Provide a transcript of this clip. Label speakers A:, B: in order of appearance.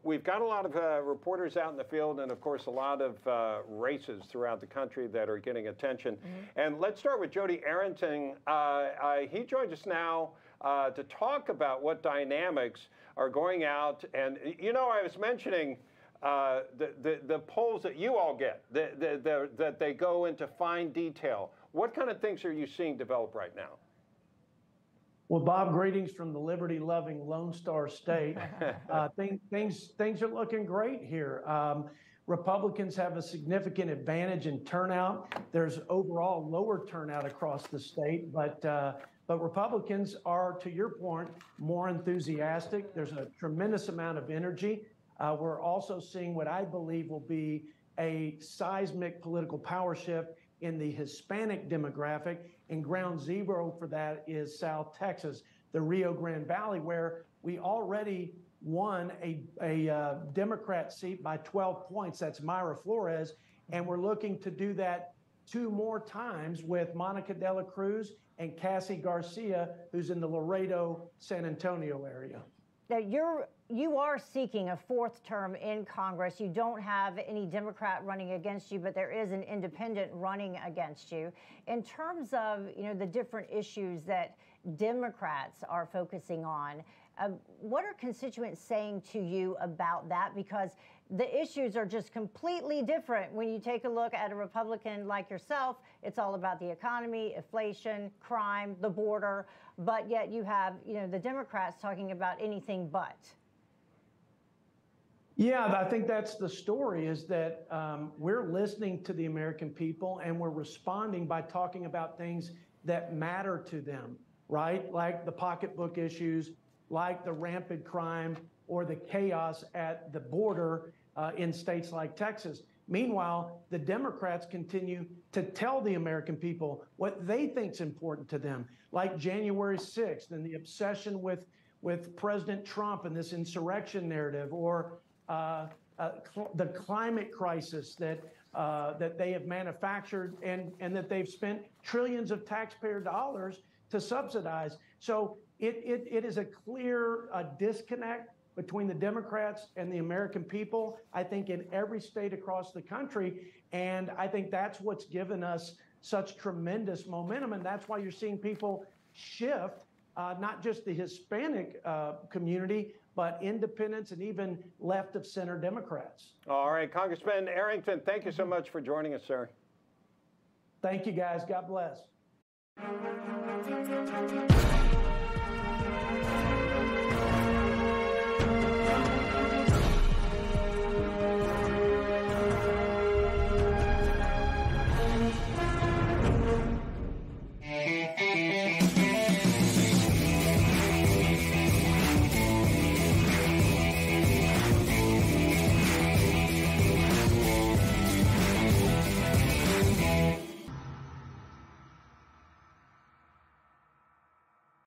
A: We've got a lot of reporters out in the field and, of course, a lot of races throughout the country that are getting attention. And let's start with Jodey Arrington. He joins us now to talk about what dynamics are going out. And, you know, I was mentioning the polls that you all get, that they go into fine detail. What kind of things are you seeing develop right now?
B: Well, Bob, greetings from the liberty-loving Lone Star State. Things are looking great here. Republicans have a significant advantage in turnout. There's overall lower turnout across the state, but Republicans are, to your point, more enthusiastic. There's a tremendous amount of energy. We're also seeing what I believe will be a seismic political power shift in the Hispanic demographic, and ground zero for that is South Texas, the Rio Grande Valley, where we already won a Democrat seat by 12 points. That's Mayra Flores, and we're looking to do that 2 more times with Monica De La Cruz and Cassie Garcia, who's in the Laredo, San Antonio area.
C: Now, you are seeking a 4th term in Congress. You don't have any Democrat running against you, but there is an independent running against you. In terms of, you know, the different issues that Democrats are focusing on, what are constituents saying to you about that? Because the issues are just completely different. When you take a look at a Republican like yourself, it's all about the economy, inflation, crime, the border, but yet you have, you know, the Democrats talking about anything but.
B: Yeah, I think that's the story, is that we're listening to the American people and we're responding by talking about things that matter to them, right? Like the pocketbook issues, like the rampant crime or the chaos at the border in states like Texas. Meanwhile, the Democrats continue to tell the American people what they think is important to them, like January 6th and the obsession with President Trump and this insurrection narrative, or the climate crisis that they have manufactured and that they've spent trillions of taxpayer dollars to subsidize. So it is a clear disconnect between the Democrats and the American people, I think, in every state across the country. And I think that's what's given us such tremendous momentum. And that's why you're seeing people shift, not just the Hispanic community, but independents and even left of center Democrats.
A: All right, Congressman Arrington, thank you so much for joining us, sir.
B: Thank you, guys. God bless.